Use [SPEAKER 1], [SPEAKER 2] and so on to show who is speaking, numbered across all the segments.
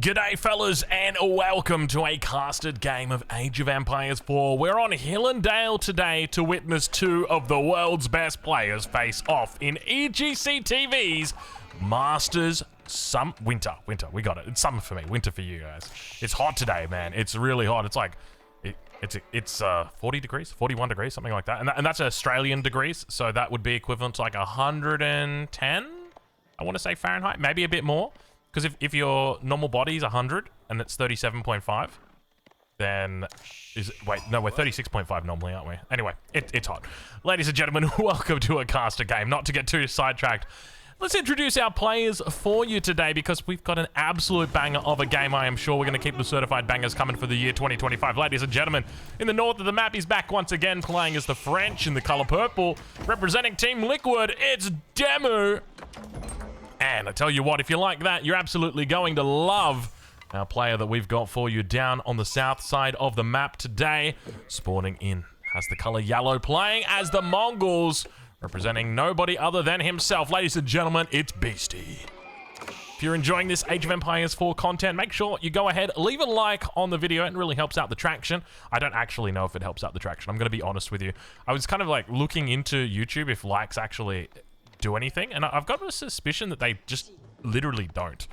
[SPEAKER 1] G'day fellas and welcome to a casted game of Age of Empires 4. We're on Hill and Dale today to witness two of the world's best players face off in EGC TV's Masters Winter, we got it. It's summer for me, winter for you guys. It's hot today, man. It's really hot. It's like, it's 40 degrees, 41 degrees, something like that. And that's Australian degrees, so that would be equivalent to like 110, I want to say Fahrenheit, maybe a bit more. Because if your normal body is 100 and it's 37.5, then wait, no, we're 36.5 normally, aren't we? Anyway, it's hot. Ladies and gentlemen, welcome to a caster game. Not to get too sidetracked, let's introduce our players for you today because we've got an absolute banger of a game. I am sure we're going to keep the certified bangers coming for the year 2025. Ladies and gentlemen, in the north of the map, he's back once again playing as the French in the color purple. Representing Team Liquid, it's Demu. And I tell you what, if you like that, you're absolutely going to love our player that we've got for you down on the south side of the map today. Spawning in has the color yellow, playing as the Mongols, representing nobody other than himself. Ladies and gentlemen, it's Beastie. If you're enjoying this Age of Empires 4 content, make sure you go ahead, leave a like on the video. It really helps out the traction. I don't actually know if it helps out the traction. I'm going to be honest with you. I was kind of like looking into YouTube if likes actually do anything, and I've got a suspicion that they just literally don't.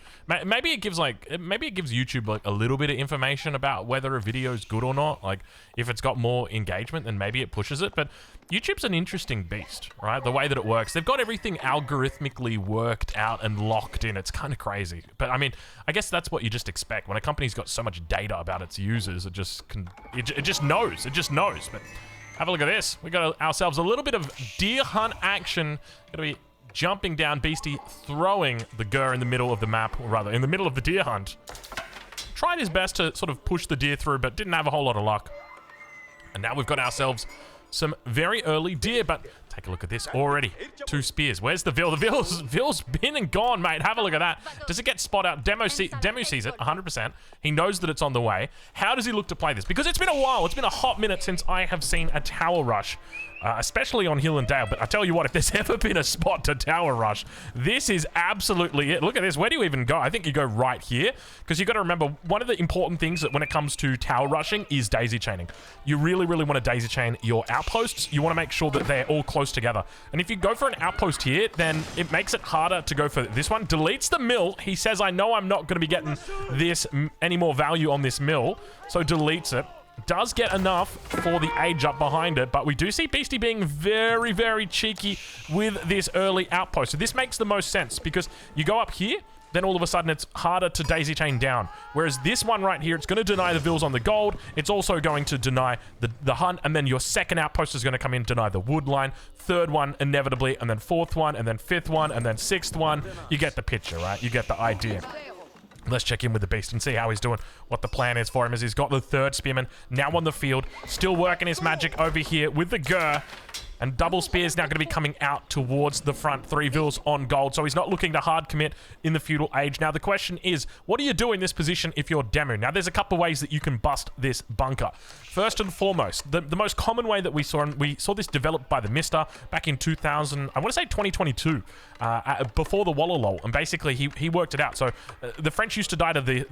[SPEAKER 1] Maybe it gives YouTube like a little bit of information about whether a video is good or not. Like if it's got more engagement, then maybe it pushes it. But YouTube's an interesting beast, right? The way that it works, they've got everything algorithmically worked out and locked in. It's kind of crazy. But I mean, I guess that's what you just expect when a company's got so much data about its users. It just knows. It just knows. But have a look at this. We got ourselves a little bit of deer hunt action. Gonna be jumping down, Beastie throwing the gur in the middle of the map, or rather in the middle of the deer hunt. Tried his best to sort of push the deer through, but didn't have a whole lot of luck. And now we've got ourselves some very early deer, but take a look at this already. 2 spears. Where's the Vil? The Vil's been and gone, mate. Have a look at that. Does it get spot out? Demu sees it 100%. He knows that it's on the way. How does he look to play this? Because it's been a while. It's been a hot minute since I have seen a tower rush. Especially on Hill and Dale, but I tell you what, if there's ever been a spot to tower rush, this is absolutely it. Look at this. Where do you even go? I think you go right here, because you got to remember, one of the important things that when it comes to tower rushing is daisy chaining. You really, really want to daisy chain your outposts. You want to make sure that they're all close together. And if you go for an outpost here, then it makes it harder to go for this one. Deletes the mill. He says, I know I'm not going to be getting this any more value on this mill, so deletes it. Does get enough for the age up behind it, but we do see Beastie being very, very cheeky with this early outpost. So this makes the most sense because you go up here, then all of a sudden it's harder to daisy chain down. Whereas this one right here, it's going to deny the Vils on the gold. It's also going to deny the hunt, and then your second outpost is going to come in, deny the wood line. Third one, inevitably, and then fourth one, and then fifth one, and then sixth one. You get the picture, right? You get the idea. Let's check in with the Beast and see how he's doing, what the plan is for him as he's got the third spearman now on the field, still working his magic over here with the Gur. And double spears now going to be coming out towards the front. 3 Vils on gold, so he's not looking to hard commit in the feudal age. Now the question is, what do you do in this position if you're Demu? Now there's a couple ways that you can bust this bunker. First and foremost, the most common way that we saw this developed by the Mister back in 2000, I want to say 2022, before the Wallalol, and basically he worked it out. So the French used to die to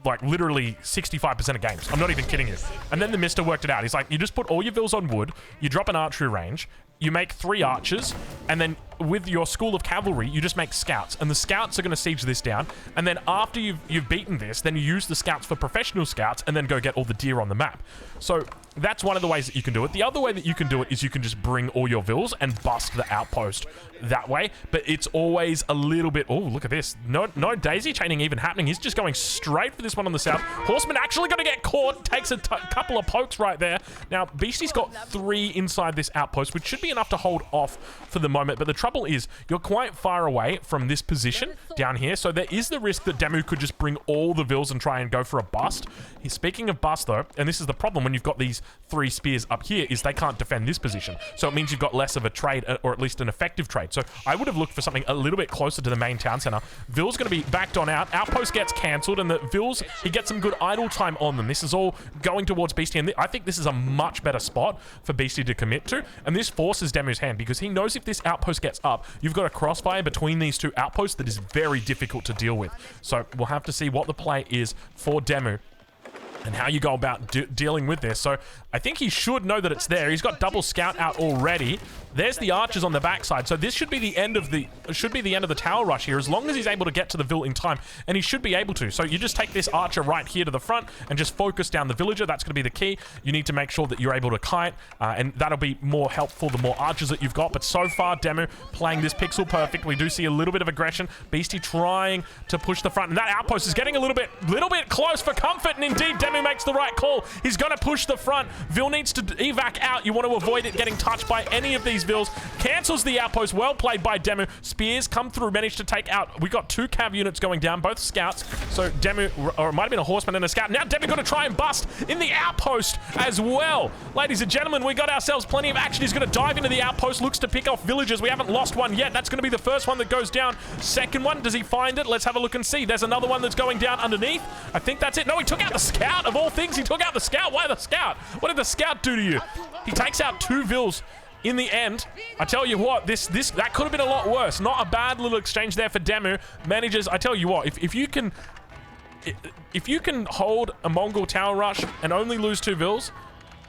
[SPEAKER 1] like literally 65% of games. I'm not even kidding you. And then the Mister worked it out. He's like, you just put all your Vils on wood, you drop an archery range, you make 3 archers, and then with your school of cavalry, you just make scouts, and the scouts are going to siege this down. And then after you've beaten this, then you use the scouts for professional scouts, and then go get all the deer on the map. So that's one of the ways that you can do it. The other way that you can do it is you can just bring all your Vils and bust the outpost that way. But it's always a little bit. Oh, look at this! No daisy chaining even happening. He's just going straight for this one on the south. Horseman actually going to get caught. Takes a couple of pokes right there. Now Beastie's got 3 inside this outpost, which should be enough to hold off for the moment. But the trouble is, you're quite far away from this position down here, so there is the risk that Demu could just bring all the Vils and try and go for a bust. Speaking of bust though, and this is the problem when you've got these 3 spears up here, is they can't defend this position. So it means you've got less of a trade, or at least an effective trade. So I would have looked for something a little bit closer to the main town center. Vil's going to be backed on out. Outpost gets cancelled, and the Vils, he gets some good idle time on them. This is all going towards Beastie, and I think this is a much better spot for Beastie to commit to. And this forces Demu's hand, because he knows if this outpost gets gets up, you've got a crossfire between these two outposts that is very difficult to deal with. So we'll have to see what the play is for Demu and how you go about dealing with this. So I think he should know that it's there. He's got double scout out already. There's the archers on the backside. So this should be the end of the tower rush here, as long as he's able to get to the Ville in time, and he should be able to. So you just take this archer right here to the front and just focus down the villager. That's going to be the key. You need to make sure that you're able to kite, and that'll be more helpful the more archers that you've got. But so far, Demu playing this pixel perfect. We do see a little bit of aggression. Beastie trying to push the front, and that outpost is getting a little bit close for comfort, and indeed Demu makes the right call. He's going to push the front. Ville needs to evac out. You want to avoid it getting touched by any of these Villes. Cancels the outpost. Well played by Demu. Spears come through, managed to take out. We got 2 cav units going down, both scouts. So Demu, or it might have been a horseman and a scout. Now Demu got to try and bust in the outpost as well. Ladies and gentlemen, we got ourselves plenty of action. He's going to dive into the outpost, looks to pick off villagers. We haven't lost one yet. That's going to be the first one that goes down. Second one, does he find it? Let's have a look and see. There's another one that's going down underneath. I think that's it. No, he took out the scout. Of all things, he took out the scout. Why the scout? What did the scout do to you? He takes out 2 Villes. In the end, I tell you what, that could have been a lot worse. Not a bad little exchange there for Demu. Manages, I tell you what, if you can hold a Mongol tower rush and only lose 2 Villes,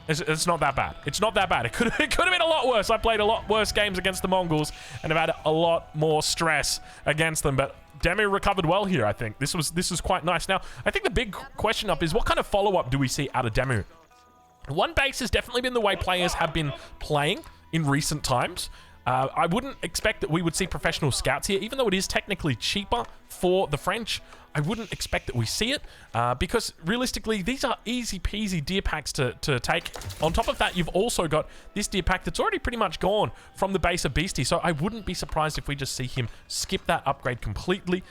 [SPEAKER 1] it's not that bad. It's not that bad. It could have been a lot worse. I played a lot worse games against the Mongols and have had a lot more stress against them, but Demu recovered well here, I think. This was quite nice. Now, I think the big question up is, what kind of follow-up do we see out of Demu? One base has definitely been the way players have been playing in recent times. I wouldn't expect that we would see professional scouts here, even though it is technically cheaper for the French. I wouldn't expect that we see it, because realistically, these are easy peasy deer packs to take. On top of that, you've also got this deer pack that's already pretty much gone from the base of Beastie, so I wouldn't be surprised if we just see him skip that upgrade completely,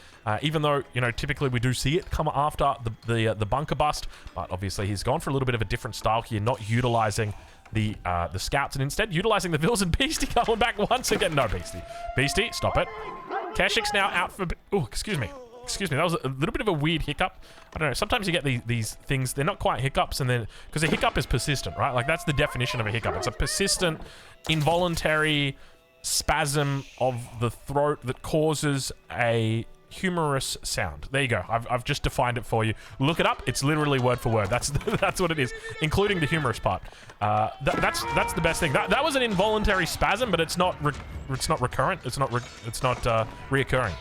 [SPEAKER 1] even though, you know, typically we do see it come after the bunker bust, but obviously he's gone for a little bit of a different style here, not utilizing the scouts and instead utilizing the Villes, and Beastie going back once again. No, Beastie, stop it. Keshik's now out for... Oh, excuse me, that was a little bit of a weird hiccup. I don't know, sometimes you get these things, they're not quite hiccups, and then, because a hiccup is persistent, right? Like, that's the definition of a hiccup. It's a persistent, involuntary spasm of the throat that causes a humorous sound. There you go. I've just defined it for you. Look it up. It's literally word for word. That's what it is, including the humorous part. That's the best thing. That was an involuntary spasm, but it's not recurrent. It's not reoccurring.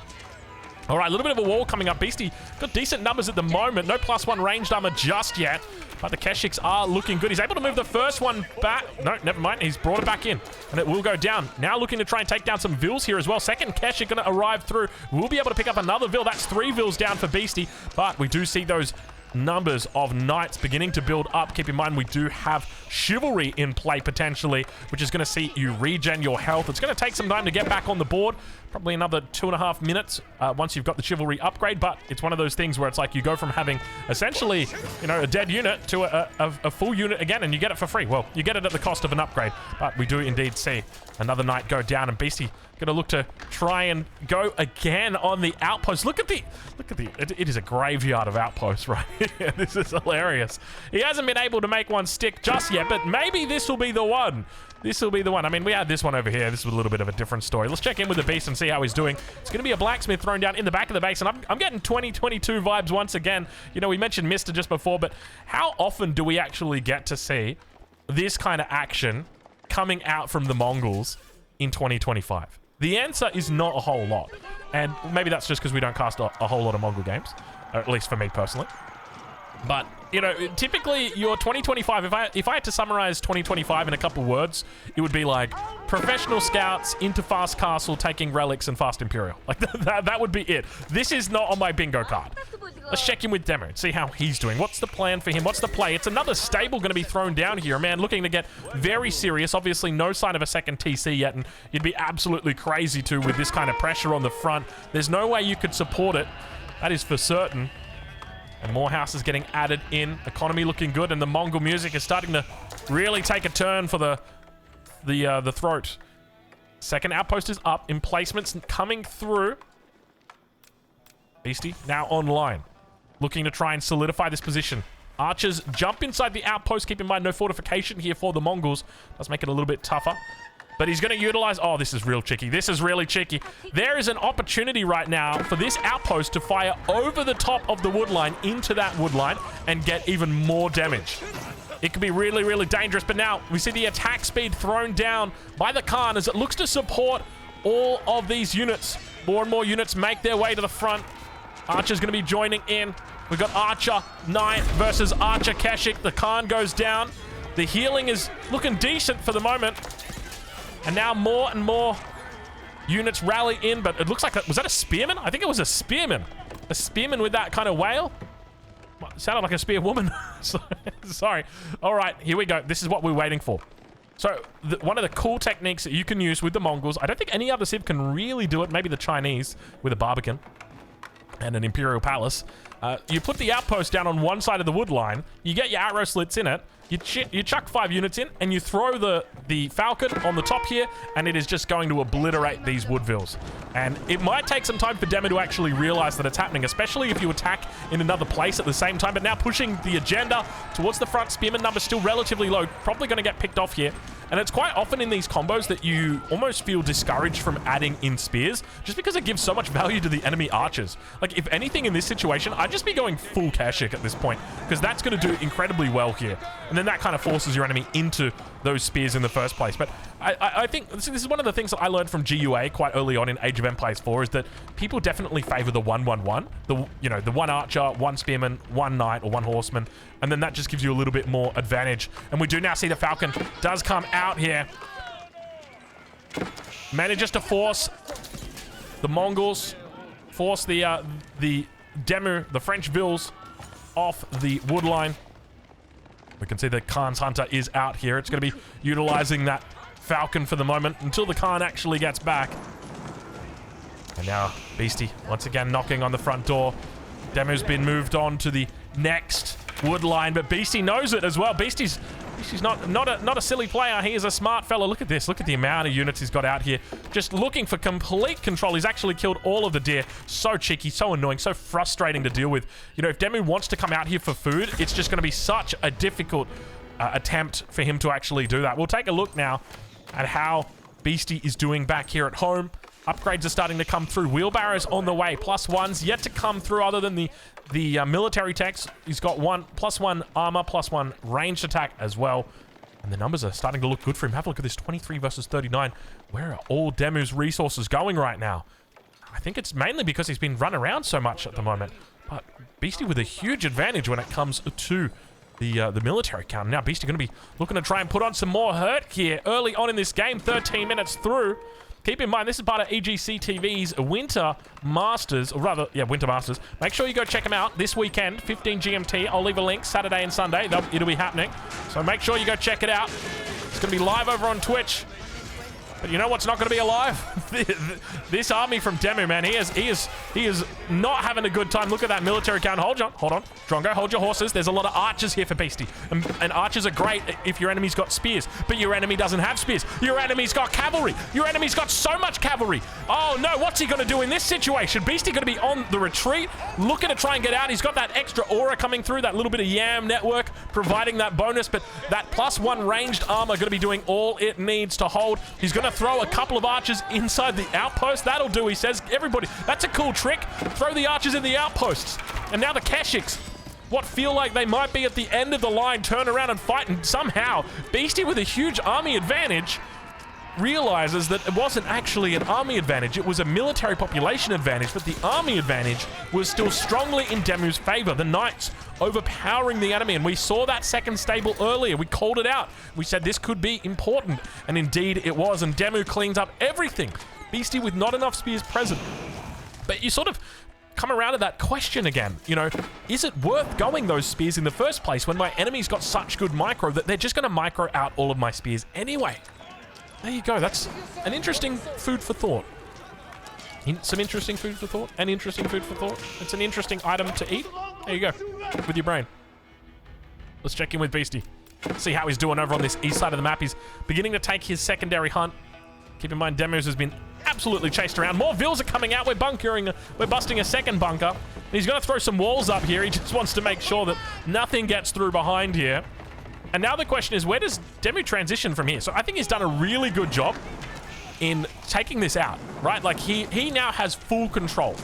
[SPEAKER 1] All right, a little bit of a wall coming up. Beastie got decent numbers at the moment. No +1 ranged armor just yet, but the Keshiks are looking good. He's able to move the first one back. No, never mind. He's brought it back in, and it will go down. Now looking to try and take down some Villes here as well. Second Keshik going to arrive through. We'll be able to pick up another Ville. That's 3 Villes down for Beastie, but we do see those numbers of knights beginning to build up. Keep in mind, we do have chivalry in play potentially, which is going to see you regen your health. It's going to take some time to get back on the board, probably another 2.5 minutes once you've got the chivalry upgrade, but it's one of those things where it's like you go from having essentially, you know, a dead unit to a full unit again, and you get it for free. Well, you get it at the cost of an upgrade, but we do indeed see another knight go down, and Beastie gonna look to try and go again on the outpost. Look at the it is a graveyard of outposts right here. This is hilarious. He hasn't been able to make one stick just yet, but maybe this will be the one. This will be the one. I mean, we had this one over here. This was a little bit of a different story. Let's check in with the beast and see how he's doing. It's going to be a blacksmith thrown down in the back of the base, and I'm getting 2022 vibes once again. You know, we mentioned Mister just before, but how often do we actually get to see this kind of action coming out from the Mongols in 2025? The answer is not a whole lot, and maybe that's just because we don't cast a whole lot of Mongol games, or at least for me personally. But, you know, typically your 2025, if I had to summarize 2025 in a couple words, it would be like professional scouts into fast castle taking relics and fast imperial. Like that would be it. This is not on my bingo card. Let's check in with Demo, see how he's doing. What's the plan for him? What's the play? It's another stable going to be thrown down here. A man looking to get very serious. Obviously no sign of a second TC yet, and you'd be absolutely crazy to with this kind of pressure on the front. There's no way you could support it. That is for certain. And more houses getting added in. Economy looking good, and the Mongol music is starting to really take a turn for the throat. Second outpost is up. Emplacements coming through. Beastie now online. Looking to try and solidify this position. Archers jump inside the outpost. Keep in mind, no fortification here for the Mongols. Does make it a little bit tougher. But he's going to utilize... Oh, this is real tricky. This is really tricky. There is an opportunity right now for this outpost to fire over the top of the wood line into that wood line and get even more damage. It could be really, really dangerous. But now we see the attack speed thrown down by the Khan as it looks to support all of these units. More and more units make their way to the front. Archer's going to be joining in. We've got Archer Knight versus Archer Keshik. The Khan goes down. The healing is looking decent for the moment. And now more and more units rally in, but it looks like... Was that a spearman? I think it was a spearman. A spearman with that kind of whale. It sounded like a spear woman. Sorry. All right, here we go. This is what we're waiting for. So, one of the cool techniques that you can use with the Mongols, I don't think any other civ can really do it, maybe the Chinese with a Barbican and an Imperial Palace. You put the outpost down on one side of the wood line, you get your arrow slits in it, you chuck 5 units in, and you throw the Falcon on the top here, and it is just going to obliterate these woodvilles. And it might take some time for Demo to actually realize that it's happening, especially if you attack in another place at the same time. But now pushing the agenda towards the front, spearman number still relatively low, probably going to get picked off here. And it's quite often in these combos that you almost feel discouraged from adding in spears, just because it gives so much value to the enemy archers. Like, if anything in this situation, I'd just be going full Keshik at this point, because that's going to do incredibly well here. And then that kind of forces your enemy into those spears in the first place. But I think this is one of the things that I learned from GUA quite early on in Age of Empires 4, is that people definitely favor the 1-1-1. The one archer, one spearman, one knight, or one horseman. And then that just gives you a little bit more advantage. And we do now see the Falcon does come out here. Manages to force the Mongols, force the Demu, the French Villes, off the wood line. We can see the Khan's Hunter is out here. It's going to be utilizing that Falcon for the moment until the Khan actually gets back. And now Beastie once again knocking on the front door. Demu's been moved on to the next wood line, but Beastie knows it as well. Beastie's not a silly player. He is a smart fella. Look at this. Look at the amount of units he's got out here. Just looking for complete control. He's actually killed all of the deer. So cheeky, so annoying, so frustrating to deal with. You know, if Demu wants to come out here for food, it's just going to be such a difficult attempt for him to actually do that. We'll take a look now at how Beastie is doing back here at home. Upgrades are starting to come through. Wheelbarrows on the way. +1s yet to come through other than the military techs. He's got +1 armor, +1 ranged attack as well. And the numbers are starting to look good for him. Have a look at this, 23 versus 39. Where are all Demu's resources going right now? I think it's mainly because he's been run around so much at the moment. But Beastie with a huge advantage when it comes to the military count. Now Beastie going to be looking to try and put on some more hurt here early on in this game, 13 minutes through. Keep in mind, this is part of EGC TV's Winter Masters, or rather, yeah, Winter Masters. Make sure you go check them out this weekend, 15 GMT. I'll leave a link, Saturday and Sunday. It'll be happening. So make sure you go check it out. It's going to be live over on Twitch. But you know what's not going to be alive? This army from Demu, man. He is not having a good time. Look at that military count. Hold on. Drongo, hold your horses. There's a lot of archers here for Beastie. And archers are great if your enemy's got spears. But your enemy doesn't have spears. Your enemy's got cavalry. Your enemy's got so much cavalry. Oh, no. What's he going to do in this situation? Beastie going to be on the retreat, looking to try and get out. He's got that extra aura coming through, that little bit of yam network, providing that bonus. But that +1 ranged armor going to be doing all it needs to hold. He's going to throw a couple of archers inside the outpost. That'll do, he says. Everybody, that's a cool trick. Throw the archers in the outposts. And now the Keshiks, what feel like they might be at the end of the line, turn around and fight, and somehow Beastie with a huge army advantage realizes that it wasn't actually an army advantage, it was a military population advantage, but the army advantage was still strongly in Demu's favor. The knights overpowering the enemy, and we saw that second stable earlier. We called it out. We said this could be important, and indeed it was, and Demu cleans up everything. Beastie with not enough spears present. But you sort of come around to that question again, you know, is it worth going those spears in the first place when my enemy's got such good micro that they're just going to micro out all of my spears anyway? There you go. That's an interesting food for thought. Some interesting food for thought. An interesting food for thought. It's an interesting item to eat. There you go. With your brain. Let's check in with Beastie. See how he's doing over on this east side of the map. He's beginning to take his secondary hunt. Keep in mind, Demu's has been absolutely chased around. More vills are coming out. We're busting a second bunker. He's going to throw some walls up here. He just wants to make sure that nothing gets through behind here. And now the question is, where does Demu transition from here? So I think he's done a really good job in taking this out, right? Like, he now has full control.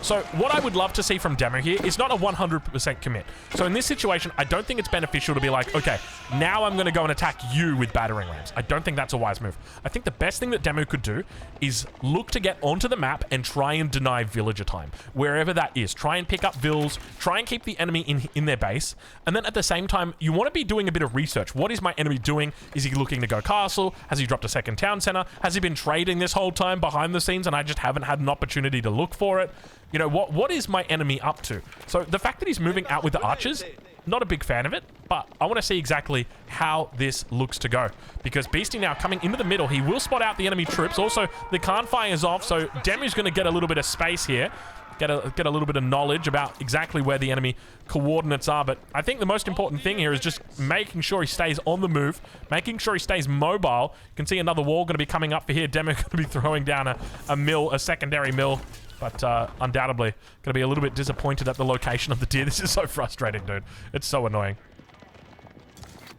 [SPEAKER 1] So what I would love to see from Demu here is not a 100% commit. So in this situation, I don't think it's beneficial to be like, okay, now I'm going to go and attack you with battering rams. I don't think that's a wise move. I think the best thing that Demu could do is look to get onto the map and try and deny villager time, wherever that is. Try and pick up vills, try and keep the enemy in their base. And then at the same time, you want to be doing a bit of research. What is my enemy doing? Is he looking to go castle? Has he dropped a second town center? Has he been trading this whole time behind the scenes and I just haven't had an opportunity to look for it? You know, what is my enemy up to? So the fact that he's moving out with the archers, not a big fan of it, but I want to see exactly how this looks to go. Because Beastie now coming into the middle, he will spot out the enemy troops. Also, the Khan fire is off, so Demu's going to get a little bit of space here. Get a little bit of knowledge about exactly where the enemy coordinates are. But I think the most important thing here is just making sure he stays on the move, making sure he stays mobile. You can see another wall going to be coming up for here. Demu going to be throwing down a secondary mill. But undoubtedly, going to be a little bit disappointed at the location of the deer. This is so frustrating, dude. It's so annoying.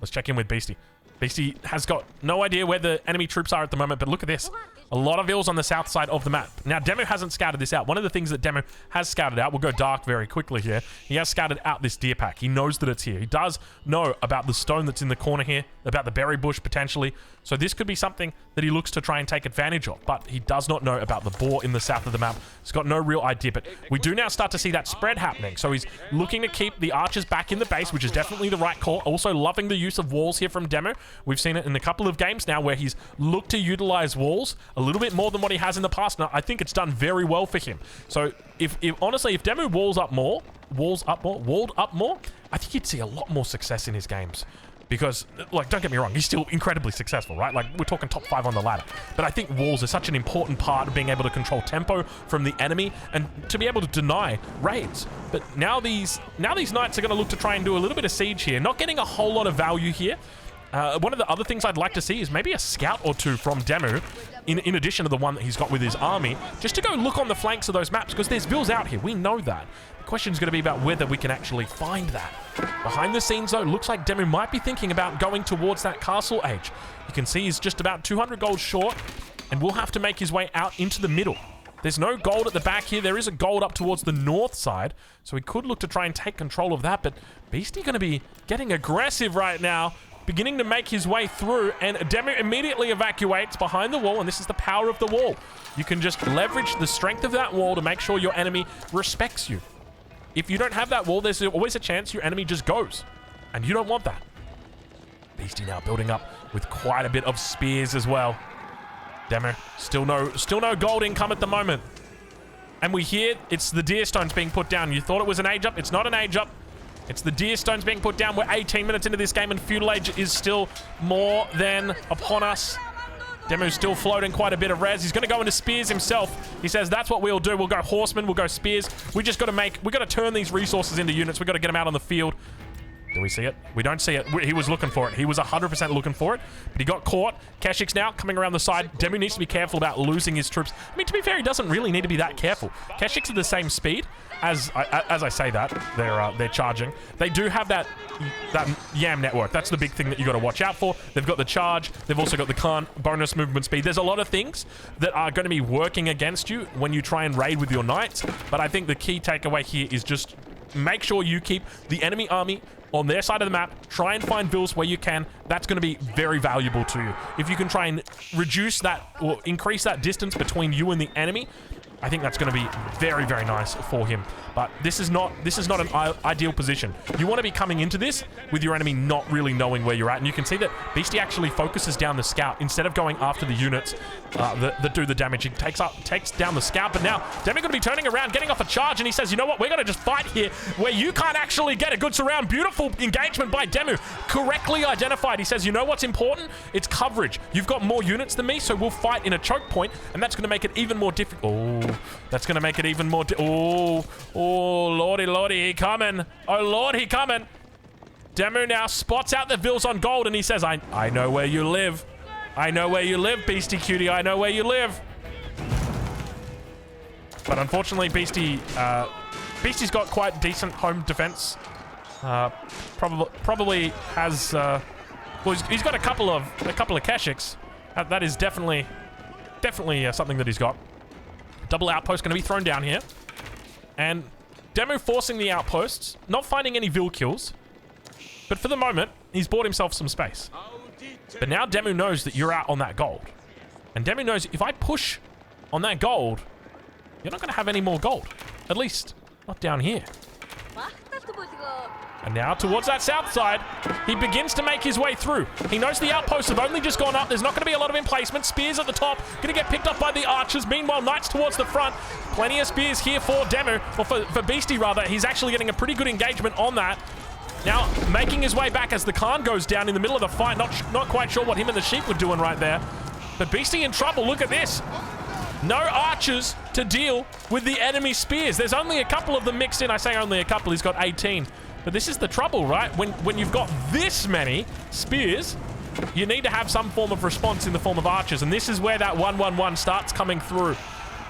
[SPEAKER 1] Let's check in with Beastie. Beastie has got no idea where the enemy troops are at the moment, but look at this. A lot of vills on the south side of the map. Now, Demu hasn't scouted this out. One of the things that Demu has scouted out, we'll go dark very quickly here. He has scouted out this deer pack. He knows that it's here. He does know about the stone that's in the corner here, about the berry bush potentially. So this could be something that he looks to try and take advantage of, but he does not know about the boar in the south of the map. He's got no real idea, but we do now start to see that spread happening. So he's looking to keep the archers back in the base, which is definitely the right call. Also loving the use of walls here from Demu. We've seen it in a couple of games now where he's looked to utilize walls a little bit more than what he has in the past. Now, I think it's done very well for him. So honestly, if Demu walled up more, I think you'd see a lot more success in his games. Because, like, don't get me wrong, he's still incredibly successful, right? Like, we're talking top 5 on the ladder. But I think walls are such an important part of being able to control tempo from the enemy and to be able to deny raids. But now these knights are going to look to try and do a little bit of siege here. Not getting a whole lot of value here. One of the other things I'd like to see is maybe a scout or two from Demu, in addition to the one that he's got with his army, just to go look on the flanks of those maps, because there's vills out here. We know that. The question's going to be about whether we can actually find that. Behind the scenes, though, looks like Demu might be thinking about going towards that castle age. You can see he's just about 200 gold short, and will have to make his way out into the middle. There's no gold at the back here. There is a gold up towards the north side, so he could look to try and take control of that, but Beastie going to be getting aggressive right now, beginning to make his way through, and Demu immediately evacuates behind the wall, and this is the power of the wall. You can just leverage the strength of that wall to make sure your enemy respects you. If you don't have that wall, there's always a chance your enemy just goes, and you don't want that. Beastie now building up with quite a bit of spears as well. Demu, still no gold income at the moment. And we hear it's the deer stones being put down. You thought it was an age up. It's not an age up. It's the deer stones being put down. We're 18 minutes into this game, and feudal age is still more than upon us. Demu's still floating quite a bit of res. He's going to go into spears himself. He says, that's what we'll do. We'll go horsemen. We'll go spears. We just got to turn these resources into units. We got to get them out on the field. Do we see it? We don't see it. He was looking for it. He was 100% looking for it, but he got caught. Keshik's now coming around the side. Demu needs to be careful about losing his troops. I mean, to be fair, he doesn't really need to be that careful. Keshik's at the same speed. As I say that, they're charging. They do have that YAM network. That's the big thing that you got to watch out for. They've got the charge. They've also got the Khan bonus movement speed. There's a lot of things that are going to be working against you when you try and raid with your knights. But I think the key takeaway here is just make sure you keep the enemy army on their side of the map. Try and find vills where you can. That's going to be very valuable to you. If you can try and reduce that or increase that distance between you and the enemy, I think that's going to be very, very nice for him. But this is not an ideal position. You want to be coming into this with your enemy not really knowing where you're at. And you can see that Beastie actually focuses down the scout instead of going after the units that do the damage. He takes down the scout. But now Demu going to be turning around, getting off a charge, and he says, you know what? We're going to just fight here where you can't actually get a good surround. Beautiful engagement by Demu. Correctly identified. He says, you know what's important? It's coverage. You've got more units than me, so we'll fight in a choke point, and that's going to make it even more difficult. Oh, that's going to make it even more... Oh, lordy, he coming. Oh, Lord, he coming. Demu now spots out the vills on gold, and he says, I know where you live. I know where you live, Beastie Cutie. I know where you live. But unfortunately, Beastie's got quite decent home defense. Probably has Well, he's got a couple of Keshiks. That is definitely something that he's got. Double outpost going to be thrown down here. And Demu forcing the outposts, not finding any Vil kills. But for the moment, he's bought himself some space. But now Demu knows that you're out on that gold. And Demu knows if I push on that gold, you're not going to have any more gold. At least, not down here. And now towards that south side, he begins to make his way through. He knows the outposts have only just gone up. There's not going to be a lot of emplacement. Spears at the top, going to get picked up by the archers. Meanwhile, knights towards the front. Plenty of spears here for Demu, or for Beastie rather. He's actually getting a pretty good engagement on that. Now, making his way back as the Khan goes down in the middle of the fight. Not quite sure what him and the sheep were doing right there. But Beastie in trouble. Look at this. No archers to deal with the enemy spears. There's only a couple of them mixed in. I say only a couple. He's got 18. But this is the trouble, right? When you've got this many spears, you need to have some form of response in the form of archers. And this is where that 1-1-1 starts coming through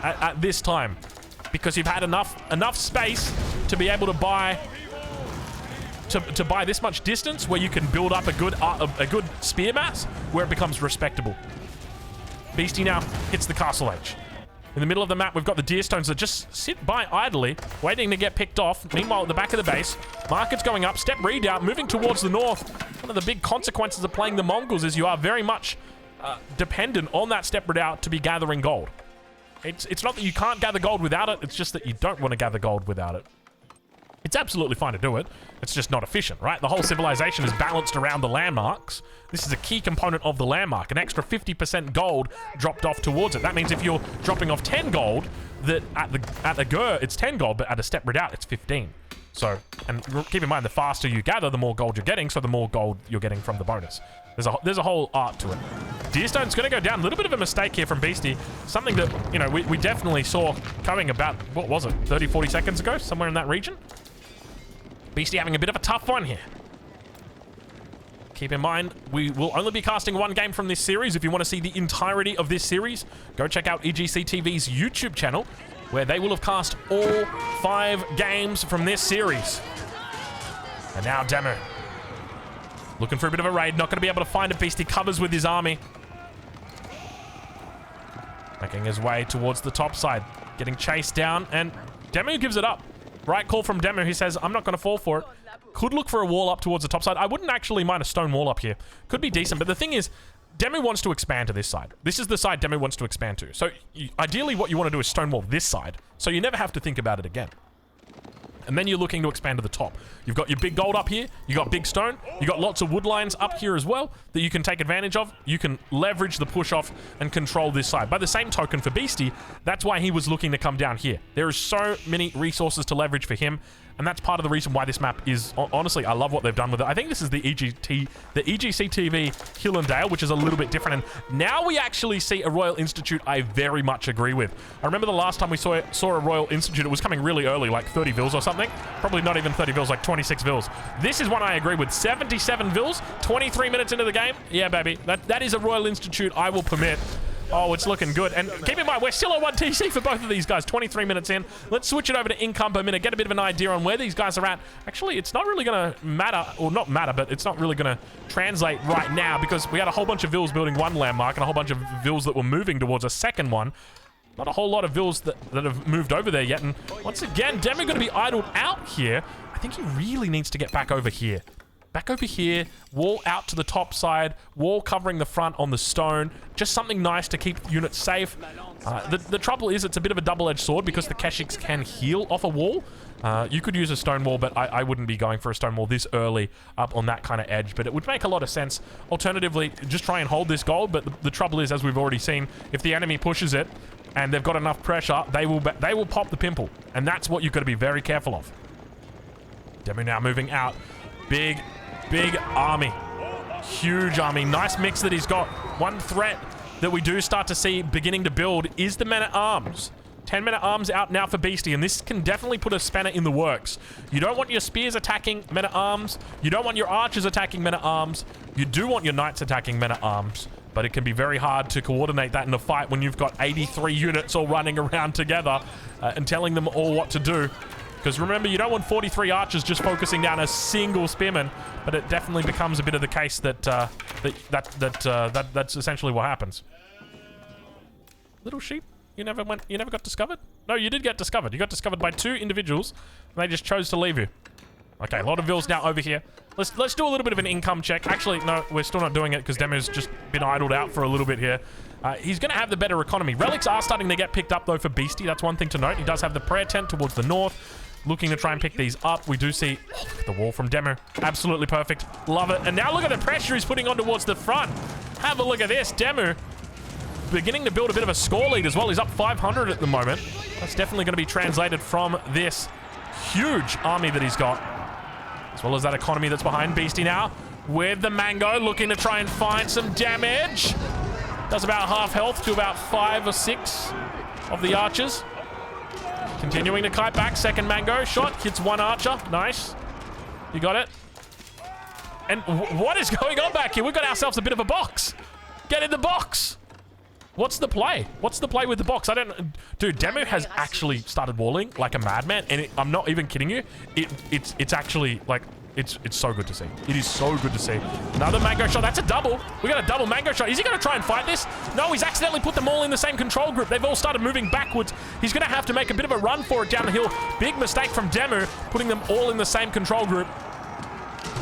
[SPEAKER 1] at this time. Because you've had enough space to be able to buy to buy this much distance where you can build up a good spear mass where it becomes respectable. Beastie now hits the castle edge. In the middle of the map, we've got the deer stones that just sit by idly, waiting to get picked off. Meanwhile, at the back of the base, market's going up, step redoubt, moving towards the north. One of the big consequences of playing the Mongols is you are very much dependent on that step redoubt to be gathering gold. It's not that you can't gather gold without it, it's just that you don't want to gather gold without it. It's absolutely fine to do it. It's just not efficient, right? The whole civilization is balanced around the landmarks. This is a key component of the landmark. An extra 50% gold dropped off towards it. That means if you're dropping off 10 gold, that at the Gur, it's 10 gold, but at a step redoubt, it's 15. So, and keep in mind, the faster you gather, the more gold you're getting, so the more gold you're getting from the bonus. There's a whole art to it. Deerstone's going to go down. A little bit of a mistake here from Beastie. Something that, you know, we definitely saw coming about, what was it, 30, 40 seconds ago? Somewhere in that region? Beastie having a bit of a tough one here. Keep in mind, we will only be casting one game from this series. If you want to see the entirety of this series, go check out EGC TV's YouTube channel, where they will have cast all 5 games from this series. And now Demu. Looking for a bit of a raid. Not going to be able to find a Beastie. Covers with his army. Making his way towards the top side. Getting chased down, and Demu gives it up. Right call from Demu. He says, I'm not going to fall for it. Could look for a wall up towards the top side. I wouldn't actually mind a stone wall up here. Could be decent, but the thing is, Demu wants to expand to this side. This is the side Demu wants to expand to. So, ideally, what you want to do is stone wall this side, so you never have to think about it again. And then you're looking to expand to the top. You've got your big gold up here. You got big stone. You got lots of wood lines up here as well that you can take advantage of. You can leverage the push off and control this side. By the same token for Beastie, that's why he was looking to come down here. There is so many resources to leverage for him. And that's part of the reason why this map is, honestly, I love what they've done with it. I think this is the EGC TV Hill and Dale, which is a little bit different. And now we actually see a Royal Institute I very much agree with. I remember the last time we saw a Royal Institute, it was coming really early, like 30 vils or something. Probably not even 30 vils, like 26 vils. This is one I agree with. 77 vils, 23 minutes into the game. Yeah, baby. That is a Royal Institute I will permit. Oh, it's looking good. And keep in mind, we're still on 1 TC for both of these guys. 23 minutes in. Let's switch it over to income per minute. Get a bit of an idea on where these guys are at. Actually, it's not really going to matter. Or not matter, but it's not really going to translate right now because we had a whole bunch of vils building one landmark and a whole bunch of vils that were moving towards a second one. Not a whole lot of vils that have moved over there yet. And once again, Demu going to be idled out here. I think he really needs to get back over here. Back over here, wall out to the top side, wall covering the front on the stone. Just something nice to keep units safe. The trouble is it's a bit of a double-edged sword because the Keshiks can heal off a wall. You could use a stone wall, but I wouldn't be going for a stone wall this early up on that kind of edge. But it would make a lot of sense. Alternatively, just try and hold this gold. But the trouble is, as we've already seen, if the enemy pushes it and they've got enough pressure, they will pop the pimple. And that's what you've got to be very careful of. Demu now moving out. Big army. Huge army. Nice mix that he's got. One threat that we do start to see beginning to build is the men-at-arms. 10 men-at-arms out now for Beastie, and this can definitely put a spanner in the works. You don't want your spears attacking men-at-arms. You don't want your archers attacking men-at-arms. You do want your knights attacking men-at-arms, but it can be very hard to coordinate that in a fight when you've got 83 units all running around together and telling them all what to do. Because remember, you don't want 43 archers just focusing down a single spearman, but it definitely becomes a bit of the case that that's essentially what happens. Little sheep, you never got discovered? No, you did get discovered. You got discovered by 2 individuals, and they just chose to leave you. Okay, a lot of vills now over here. Let's do a little bit of an income check. Actually, no, we're still not doing it because Demu's just been idled out for a little bit here. He's going to have the better economy. Relics are starting to get picked up, though, for Beastie. That's one thing to note. He does have the prayer tent towards the north. Looking to try and pick these up. We do see the wall from Demu. Absolutely perfect. Love it. And now look at the pressure he's putting on towards the front. Have a look at this. Demu beginning to build a bit of a score lead as well. He's up 500 at the moment. That's definitely going to be translated from this huge army that he's got. As well as that economy that's behind Beastie now. With the Mango looking to try and find some damage. Does about half health to about 5 or 6 of the archers. Continuing to kite back. Second Mango shot. Hits 1 archer. Nice. You got it. And what is going on back here? We've got ourselves a bit of a box. Get in the box. What's the play? What's the play with the box? I don't... Dude, Demu has actually started walling like a madman. And I'm not even kidding you. It's actually, like... It's so good to see. It is so good to see. Another Mango shot. That's a double. We got a double Mango shot. Is he going to try and fight this? No, he's accidentally put them all in the same control group. They've all started moving backwards. He's going to have to make a bit of a run for it down the hill. Big mistake from Demu, putting them all in the same control group.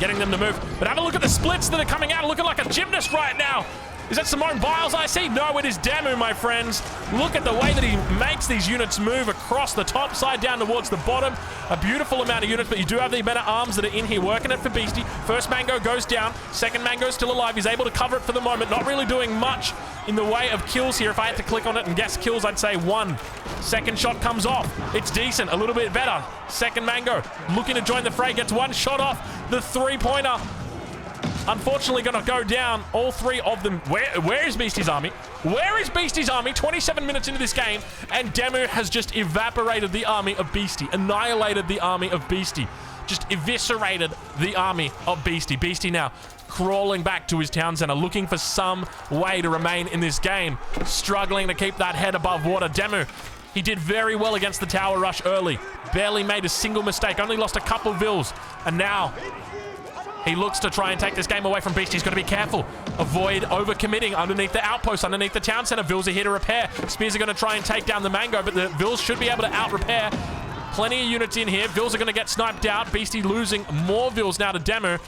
[SPEAKER 1] Getting them to move. But have a look at the splits that are coming out. Looking like a gymnast right now. Is that Simone Biles I see? No, it is Demu, my friends. Look at the way that he makes these units move across the top side down towards the bottom. A beautiful amount of units, but you do have the better arms that are in here working it for Beastie. First Mango goes down. Second Mango still alive. He's able to cover it for the moment. Not really doing much in the way of kills here. If I had to click on it and guess kills, I'd say 1. Second shot comes off. It's decent. A little bit better. Second Mango looking to join the fray. Gets 1 shot off. The 3-pointer. Unfortunately going to go down. All 3 of them. Where is Beastie's army? Where is Beastie's army? 27 minutes into this game, and Demu has just evaporated the army of Beastie. Annihilated the army of Beastie. Just eviscerated the army of Beastie. Beastie now crawling back to his town center, looking for some way to remain in this game. Struggling to keep that head above water. Demu, he did very well against the tower rush early. Barely made a single mistake. Only lost a couple vills. And now... he looks to try and take this game away from Beastie. He's got to be careful. Avoid overcommitting underneath the outpost, underneath the town center. Vills are here to repair. Spears are going to try and take down the Mango, but the Vills should be able to out-repair. Plenty of units in here. Vills are going to get sniped out. Beastie losing more Vills now to Demu.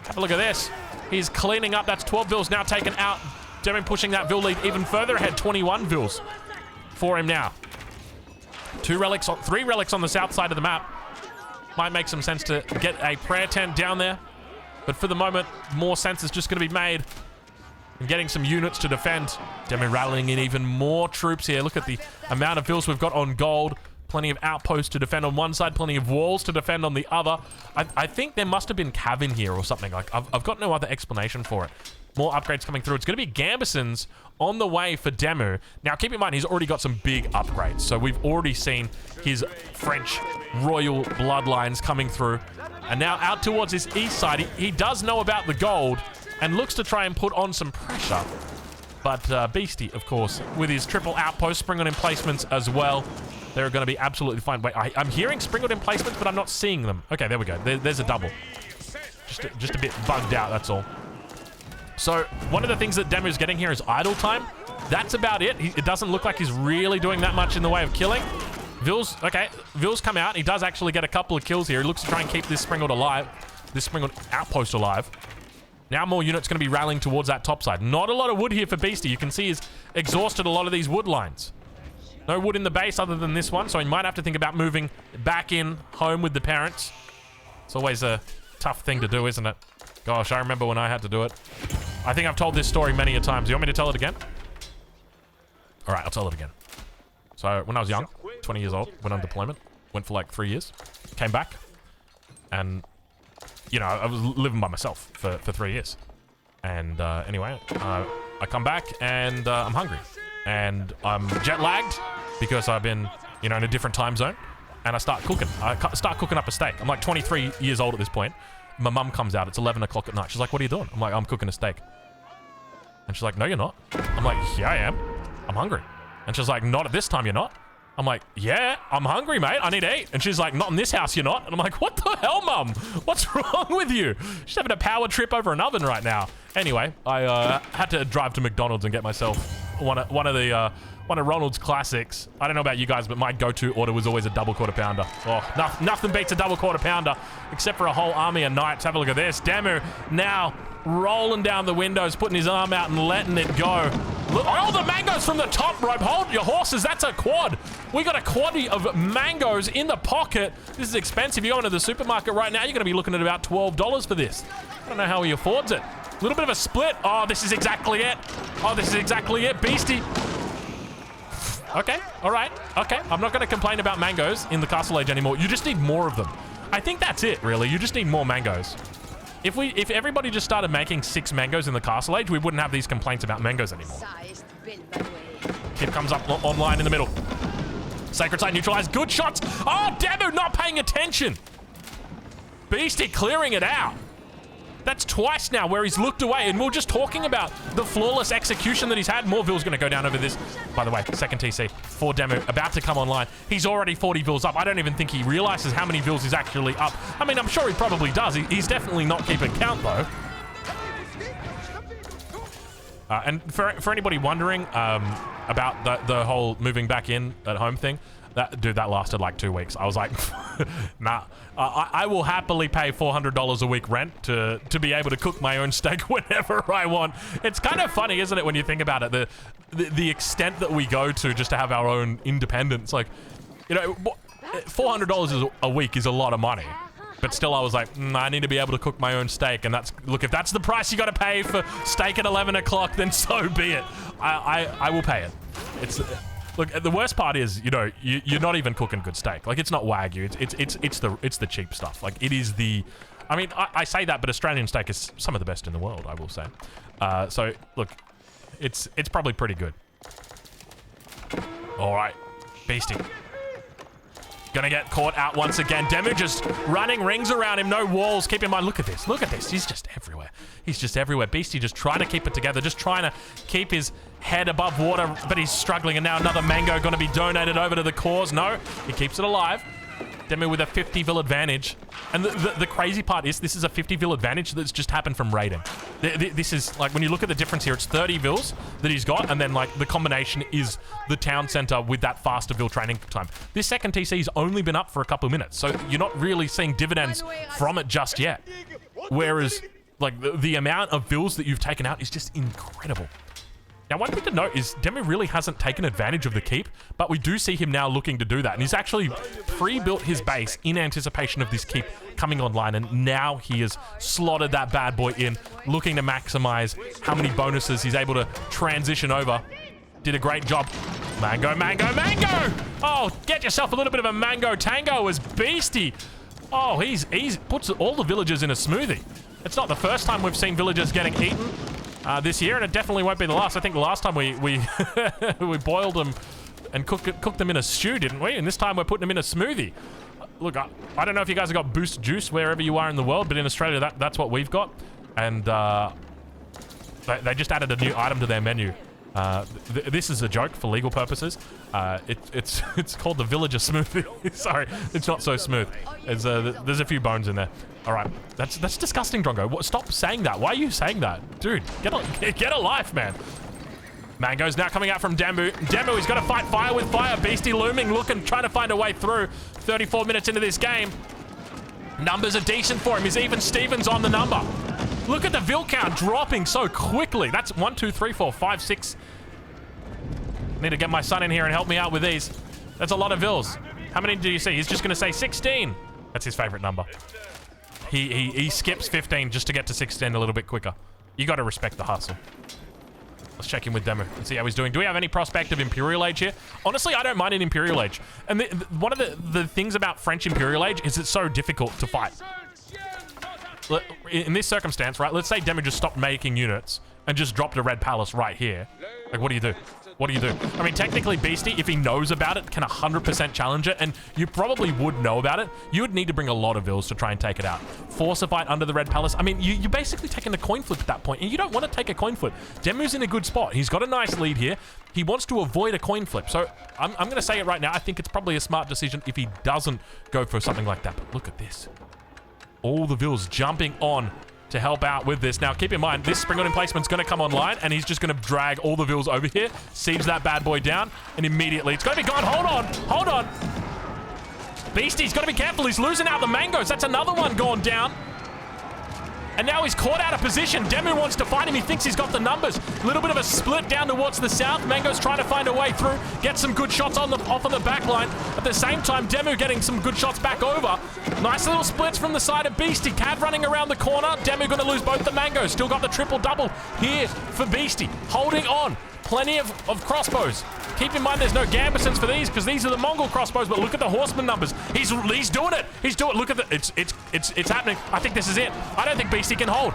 [SPEAKER 1] Have a look at this. He's cleaning up. That's 12 Vills now taken out. Demu pushing that Vill lead even further ahead. 21 Vills for him now. 3 relics on the south side of the map. Might make some sense to get a prayer tent down there. But for the moment, more sense is just going to be made in getting some units to defend. Demu rallying in even more troops here. Look at the amount of vills we've got on gold. Plenty of outposts to defend on one side, plenty of walls to defend on the other. I think there must have been cav in here or something. Like I've got no other explanation for it. More upgrades coming through. It's going to be Gambesons on the way for Demu. Now, keep in mind, he's already got some big upgrades. So we've already seen his French royal bloodlines coming through. And now out towards his east side, he does know about the gold and looks to try and put on some pressure. But Beastie, of course, with his triple outpost, spring on emplacements as well, they're going to be absolutely fine. Wait, I'm hearing spring on emplacements, but I'm not seeing them. Okay, there we go. There's a double. Just a bit bugged out, that's all. So one of the things that Demu's getting here is idle time. That's about it. It doesn't look like he's really doing that much in the way of killing. Vills, okay, Vills come out. He does actually get a couple of kills here. He looks to try and keep this Springald alive, this Springald outpost alive. Now more units going to be rallying towards that top side. Not a lot of wood here for Beastie. You can see he's exhausted a lot of these wood lines. No wood in the base other than this one, so he might have to think about moving back in home with the parents. It's always a tough thing to do, isn't it? Gosh, I remember when I had to do it. I think I've told this story many a times. Do you want me to tell it again? All right, I'll tell it again. So when I was young, 20 years old, went on deployment, went for like 3 years, came back, and, you know, I was living by myself for 3 years. And anyway, I come back and I'm hungry. And I'm jet lagged because I've been, you know, in a different time zone. And I start cooking. I start cooking up a steak. I'm like 23 years old at this point. My mum comes out. It's 11 o'clock at night. She's like, what are you doing? I'm like, I'm cooking a steak. And she's like, no, you're not. I'm like, yeah, I am. I'm hungry. And she's like, not at this time, you're not. I'm like, yeah, I'm hungry, mate. I need to eat. And she's like, not in this house, you're not. And I'm like, what the hell, Mum? What's wrong with you? She's having a power trip over an oven right now. Anyway, I had to drive to McDonald's and get myself one of Ronald's classics. I don't know about you guys, but my go-to order was always a double quarter pounder. Oh, nothing beats a double quarter pounder, except for a whole army of knights. Have a look at this. Demu now rolling down the windows, putting his arm out and letting it go. Look, oh, the mangoes from the top rope. Hold your horses. That's a quad. We got a quaddy of mangoes in the pocket. This is expensive. You go into the supermarket right now, you're going to be looking at about $12 for this. I don't know how he affords it. A little bit of a split. Oh, this is exactly it. Oh, this is exactly it. Beastie. Okay, all right. Okay, I'm not going to complain about mangoes in the Castle Age anymore. You just need more of them. I think that's it, really. You just need more mangoes. If everybody just started making 6 mangoes in the Castle Age, we wouldn't have these complaints about mangoes anymore. Kid comes up online in the middle. Sacred Sight neutralized. Good shots. Oh, Demu not paying attention. Beastie clearing it out. That's twice now where he's looked away, and we we're just talking about the flawless execution that he's had. More Vill's going to go down over this. By the way, second TC for Demu, about to come online. He's already 40 Vills up. I don't even think he realizes how many Vills he's actually up. I mean, I'm sure he probably does. He's definitely not keeping count, though. And for anybody wondering about the whole moving back in at home thing, that lasted like 2 weeks. I was like, nah, I will happily pay $400 a week rent to be able to cook my own steak whenever I want. It's kind of funny, isn't it, when you think about it, the extent that we go to just to have our own independence. Like, you know, $400 a week is a lot of money. But still, I was like, I need to be able to cook my own steak. And look, if that's the price you got to pay for steak at 11 o'clock, then so be it. I will pay it. Look, the worst part is, you know, you're not even cooking good steak. Like, it's not Wagyu. It's the cheap stuff. Like, it is the... I mean, I say that, but Australian steak is some of the best in the world, I will say. So, look, it's probably pretty good. All right. Beastie. Gonna get caught out once again. Demu just running rings around him. No walls. Keep in mind, look at this. Look at this. He's just everywhere. He's just everywhere. Beastie just trying to keep it together. Just trying to keep his head above water, but he's struggling. And now another mango going to be donated over to the cause. No, he keeps it alive. Demu with a 50 Vill advantage. And the crazy part is this is a 50 Vill advantage that's just happened from raiding. This is, like, when you look at the difference here, it's 30 Vills that he's got, and then, like, the combination is the town center with that faster Vill training time. This second TC's only been up for a couple of minutes, so you're not really seeing dividends from it just yet. Whereas, like, the amount of Vills that you've taken out is just incredible. Now, one thing to note is Demu really hasn't taken advantage of the keep, but we do see him now looking to do that. And he's actually pre-built his base in anticipation of this keep coming online. And now he has slotted that bad boy in, looking to maximize how many bonuses he's able to transition over. Did a great job. Mango, mango, mango! Oh, get yourself a little bit of a mango tango as Beastie. Oh, he's puts all the villagers in a smoothie. It's not the first time we've seen villagers getting eaten this year, and it definitely won't be the last. I think the last time we we boiled them and cooked them in a stew, didn't we? And this time we're putting them in a smoothie. Look, I don't know if you guys have got Boost Juice wherever you are in the world, but in Australia, that's what we've got. And they just added a new item to their menu. This is a joke for legal purposes. It's called the Villager Smoothie. Sorry, it's not so smooth. There's a few bones in there. All right, that's disgusting, Drongo. Stop saying that. Why are you saying that, dude? Get a life, man. Mango's now coming out from Demu. Demu, he's got to fight fire with fire. Beastie looming, trying to find a way through. 34 minutes into this game. Numbers are decent for him. He's even Stevens on the number. Look at the Vill count dropping so quickly. That's 1, 2, 3, 4, 5, 6. Need to get my son in here and help me out with these. That's a lot of Vills. How many do you see? He's just going to say 16. That's his favorite number. He skips 15 just to get to 16 a little bit quicker. You got to respect the hustle. Let's check in with Demu and see how he's doing. Do we have any prospect of Imperial Age here? Honestly, I don't mind an Imperial Age. And one of the things about French Imperial Age is it's so difficult to fight. In this circumstance, right, let's say Demu just stopped making units and just dropped a red palace right here. Like, what do you do? What do you do? I mean, technically, Beastie, if he knows about it, can 100% challenge it, and you probably would know about it. You would need to bring a lot of vills to try and take it out. Force a fight under the Red Palace. I mean, you're basically taking a coin flip at that point, and you don't want to take a coin flip. Demu's in a good spot. He's got a nice lead here. He wants to avoid a coin flip, so I'm going to say it right now. I think it's probably a smart decision if he doesn't go for something like that. But look at this. All the vills jumping on to help out with this. Now, keep in mind, this Spring on Emplacement's going to come online, and he's just going to drag all the vills over here, siege that bad boy down, and immediately it's going to be gone. Hold on. Hold on. Beastie's got to be careful. He's losing out the mangoes. That's another one gone down. And now he's caught out of position. Demu wants to fight him. He thinks he's got the numbers. A little bit of a split down towards the south. Mango's trying to find a way through. Get some good shots off of the back line. At the same time, Demu getting some good shots back over. Nice little splits from the side of Beastie. Cav running around the corner. Demu going to lose both the mangoes. Still got the triple-double here for Beastie. Holding on. Plenty of crossbows. Keep in mind there's no gambesons for these because these are the Mongol crossbows, but look at the horseman numbers. He's doing it. He's doing it. Look at the it's happening. I think this is it. I don't think Beastie can hold.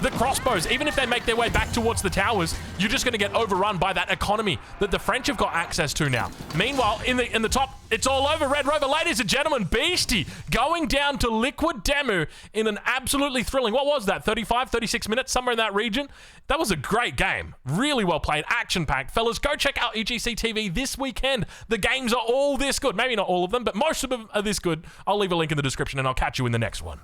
[SPEAKER 1] The crossbows, even if they make their way back towards the towers, you're just going to get overrun by that economy that the French have got access to now. Meanwhile, in the top, it's all over. Red Rover, ladies and gentlemen, Beastie going down to Liquid Demu in an absolutely thrilling, what was that, 35, 36 minutes, somewhere in that region? That was a great game. Really well played, action-packed. Fellas, go check out EGC TV this weekend. The games are all this good. Maybe not all of them, but most of them are this good. I'll leave a link in the description, and I'll catch you in the next one.